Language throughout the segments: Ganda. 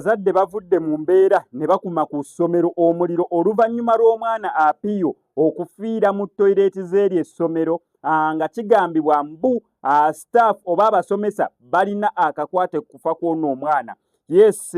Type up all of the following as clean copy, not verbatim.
abazadde bavudde mu mbeera ne bakuma ku ssomero omuliro oluvannyuma lw'omwana Apio okufiira mu toileeti z'eryo essomero nga kigambibwa mbu staff oba abasomesa balina akakwate kufa kw'ono omwana. Yes,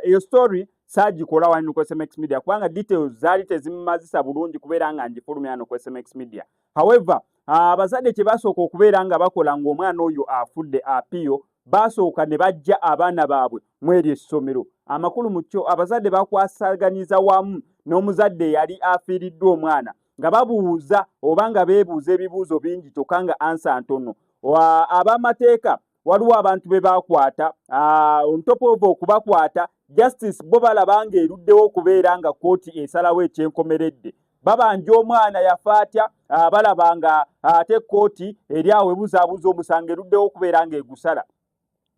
eyo story saagikola wano ku SMX Media kubanga details zaali tezimazisa bulungi kubeera nga ngifulumya wano ku SMX Media. However, abazadde kye basooka okubeera nga bakola ng'omwana oyo afudde Apio, basooka ne bajja abaana baabwe mu eryo essomero. Amakulu mu kyo abazadde bakwasaganiza wamu n'omuzadde eyali afiiriddwe omwana nga babuuza oba nga beebuuza ebibuuzo bingi kyokka nga ansa ntono. Ab'amateeka waliwo abantu be bakwata, on top of okubakwata, justice bo balaba nga eruddewo okubeera nga kooti esalawo ekyenkomeredde. Babanja omwana yafa atya, balaba nga ate kooti eri awo ebuzaabuza omusango eruddewo okubeera nga egusala.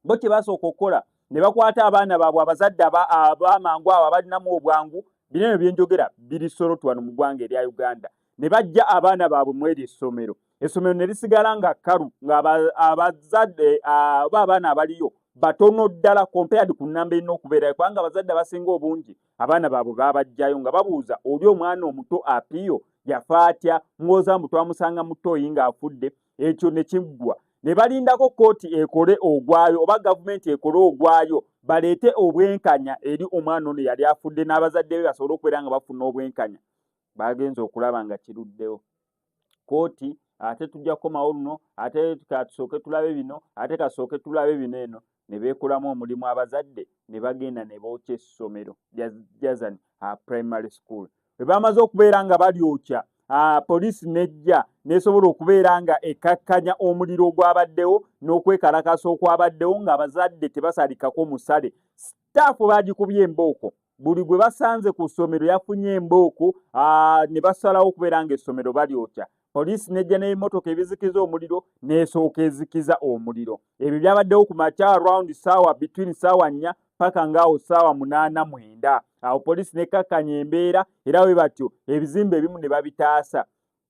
Bo kye basooka okukola ne bakwata abaana baabwe abazadde ab'amangu abo abalinamu obwangu, bino byenjogera biri Soroti wano mu ggwanga erya Uganda. Ne bajja abaana baabwe mu eryo essomero. Essomero ne lisigala nga kkalu nga abazadde oba abaana abaliyo batono ddala compared ku nnamba erina okubeerayo kubanga abazadde abasinga obungi abaana baabwe baabajjayo nga babuuza oli omwana omuto Apio yafa atya, ng'oza mbu twamusanga mu ttooyi ng'afudde. Ekyo ne kiggwa. Ne balindako kooti ekole ogwayo oba gavumenti ekole ogwayo baleete obwenkanya eri omwana ono yali afudde n'abazadde be basobole okubeera nga bafuna obwenkanya. Bagenze okulaba nga kiruddewo. Kooti ate tujja kukomawo luno, ate katusooke tulabe bino, ate kasooke tulabe bino eno. Ne beekolamu omulimu abazadde ne bagenda ne bookya essomero lya Jozan Primary School. Bwe bamaze okubeera nga balyokya, poliisi nejja nesobola okubeera nga ekkakkanya omuliro ogwabaddewo n'okwekalakasa okwabaddewo ng'abazadde tebasalikako musale. Staafu baagikubye embooko. Buli gwe basanze ku ssomero yafunye embooko, ne basalawo okubeera nga essomero balyokya. Poliisi nejja n'ebimotoka ebizikiza omuliro n'esooka ezikiza omuliro. Ebyo byabaddewo ku makya around between ssaawa 4 paka ngaawo ssaawa 8-9. Awo poliisi nekkakkanya embeera era bwe batyo ebizimbe ebimu ne babitaasa.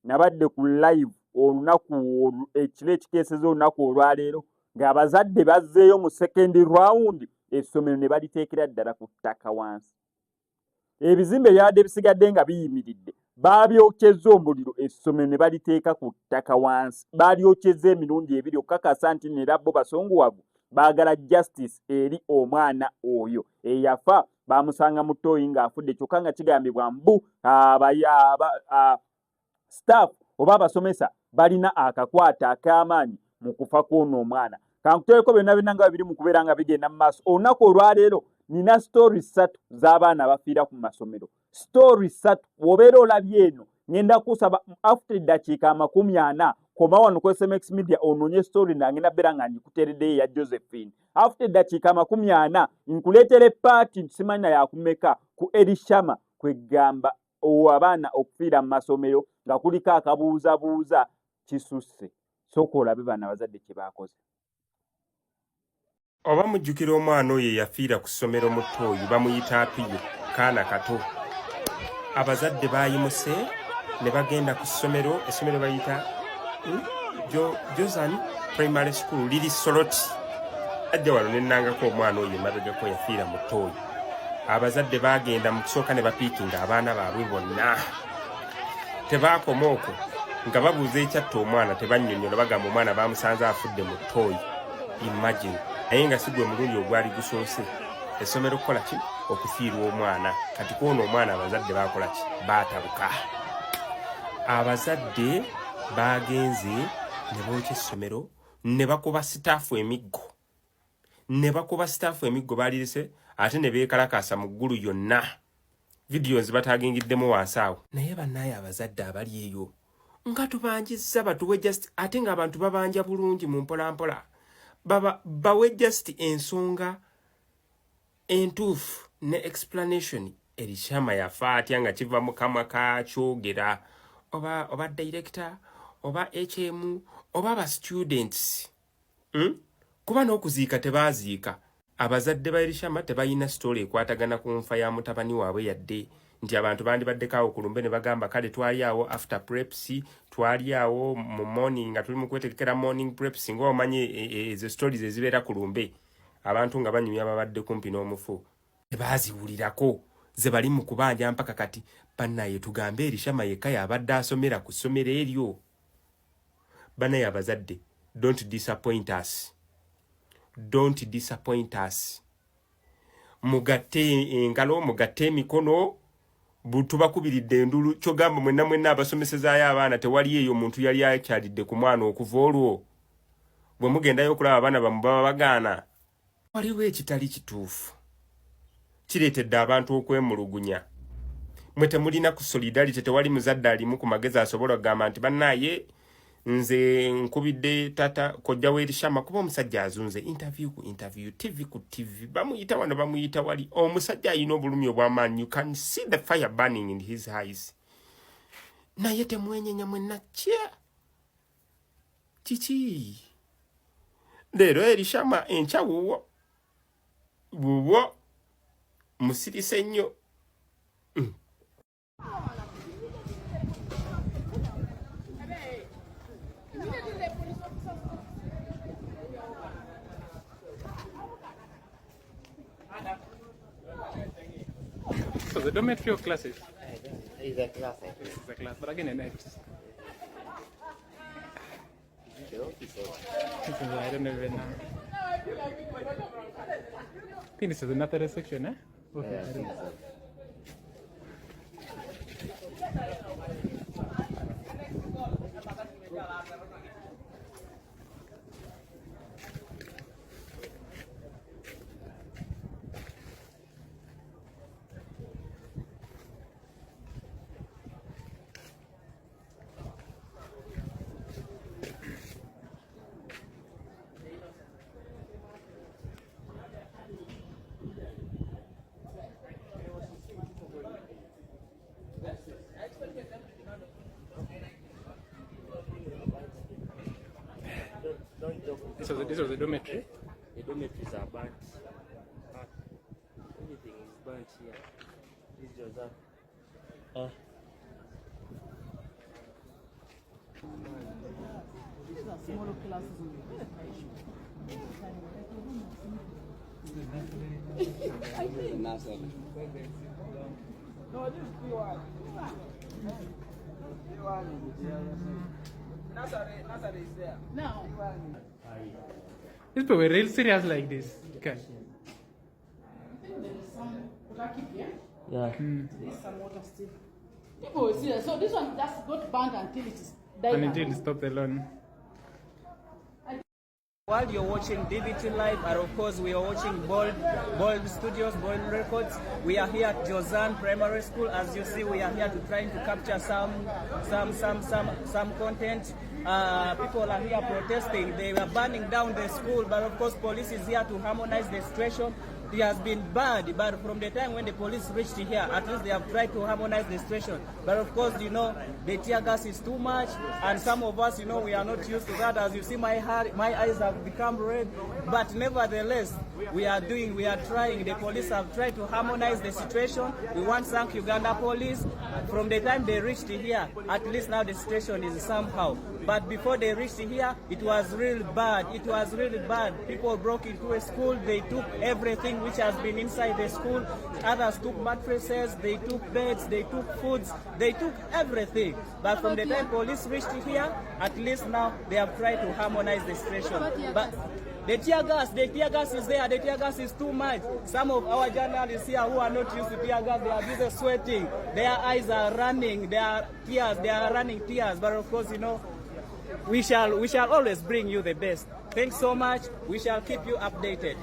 Nabadde ku live olunaku ekiro ekikeeseza olunaku olwaleero ng'abazadde bazzeeyo mu second round essomero ne baliteekera ddala ku ttaka wansi. Ebizimbe byabadde bisigadde nga biyimiridde baabyokyezza omuliro essomero ne baliteeka ku ttaka wansi. Baalyokyezza emirundi ebiri okukakasa nti era bo basonguwavu baagala justice eri omwana oyo eyafa. Baamusanga mu ttooyi ng'afudde kyokka nga kigambibwa mbu staff oba abasomesa balina akakwata ak'amaanyi mu kufa kw'ono omwana. Kankuteeko byonna byonna nga biri mu kubeera nga bigenda mu maaso. Olunaku olwaleero nina story 3 z'abaana abafiira ku masomero. Story 3 bw'obeera olabye eno ngenda kusaba after eddakiika 40 koma wano ku SMX Media onoonye story nangenda beera nga ngikuteereddeyo eya Josephine. After eddakiika 40 nkuleetere paati simanya yakumeka ku Erishama kwegamba abaana okufiira mu masomero nga kuliko akabuuzabuuza kisusse. Sooka olabe bano abazadde kye baakoze. Oba mujjukira omwana oyo yafiira ku ssomero mu ttooyi bamuyita Apio, kaana kato. Abazadde baayimuse ne bagenda ku ssomero, essomero bayita Jozan Primary School liri Soroti. Ajja wano nennangako omwana oyo emabegako yafiira mu ttooyi. Abazadde baagenda mu kusooka ne bapiikinga abaana baabwe bonna. Tebaakoma okwo nga babuuza ekyatta omwana tebannyonnyola bagamba omwana baamusanze afudde mu ttooyi. Imagine. Naye nga si gwe mulundi ogwali gusoose. Essomero kukola ki? Okufiirwa omwana. Kati kw'ono omwana abazadde baakola ki? Baatabuka. Abazadde baagenze ne bookya essomero ne bakuba sitaafu emiggo. Baalirise ate ne beekalakaasa mu ggulu yonna. Videos bataagingiddemu wansi awo. Naye bannaaye abazadde abali eyo nga tubanjizza batuwe just ate ng'abantu babanja bulungi mu mpolampola. Bawe just ensonga entuufu ne explanation Erishama yafa atya nga kiva mu kamwa kakyogera oba director oba HM oba aba students. Kuba n'okuziika tebaaziika. Abazadde ba Erishama tebalina story ekwatagana ku nfa ya mutabani waabwe yadde nti abantu bandibaddeko awo ku lumbe ne bagamba kale twali awo after preps, twali awo mu morning nga tuli mu kwetegekera morning preps ng'omanyi ezo stories ezibeera ku lumbe abantu nga banyumya babadde kumpi n'omufu. tebaziwulirako ze bali mu kubanja mpaka kati bannaye tugambe Elishama yekka yabadde asomera ku ssomero eryo. Bannaye abazadde, don't disappoint us. Don't disappoint us. Mugatte engalo, mugatte emikono, tubakubiridde endulu. Kyogamba mwenna abasomesezaayo abaana tewali eyo omuntu yali akyalidde ku mwana okuva olwo. Bwe mugendayo okulaba abaana bamu baba bagaana. Waliwo ekitali kituufu. Kireetedde abantu okwemulugunya. Mwe temulina ku solidarity, tewali muzadde alimu ku magezi asobola okugamba nti bannaye nze nkubidde tata kojja Elishama kuba omusajja azunze interview ku interview, TV ku TV, bamuyita wano bamuyita wali. Omusajja alina obulumi obw'amaanyi. You can see the fire burning in his eyes. Naye temwenyenya mwenna kya kiki. Leero Elishama enkya wuwo musirise nnyo. So the dormitory of classes? Is a class. It's a class, but again, at night. I don't even know. I think this is another section, eh? Okay. Yeah, I think so. This was the dormitory? The dormitories are burnt. Everything is burnt here. This is Jozan. These are smaller classes I think. No, this is P.1. P.1 is there. Nazareth is there. No. These people were real serious like this. Okay. I think there is some water keep here. Yeah. There is some water still. People will see that. So this one just got burned until it is died. And until it stopped alone. While you're watching DBT Live, and of course we are watching Bold Studios, Bold Records. We are here at Jozan Primary School. As you see, we are here to trying to capture some content. People are here protesting. They are burning down the school, but of course police is here to harmonize the situation. It has been bad, but from the time when the police reached here, at least they have tried to harmonize the situation. But of course, you know, the tear gas is too much, and some of us, you know, we are not used to that. As you see, my eyes have become red. But nevertheless, we are trying. The police have tried to harmonize the situation. We want to thank Uganda police. From the time they reached here, at least now the situation is somehow. But before they reached here, it was really bad. It was really bad. People broke into a school. They took everything which has been inside the school. Others took mattresses. They took beds. They took foods. They took everything. But from the time police reached here, at least now they have tried to harmonize the situation. But the tear gas is there. The tear gas is too much. Some of our journalists here who are not used to tear gas, they are busy sweating. Their eyes are running. They are running tears. But of course, you know, we shall always bring you the best. Thanks so much. We shall keep you updated.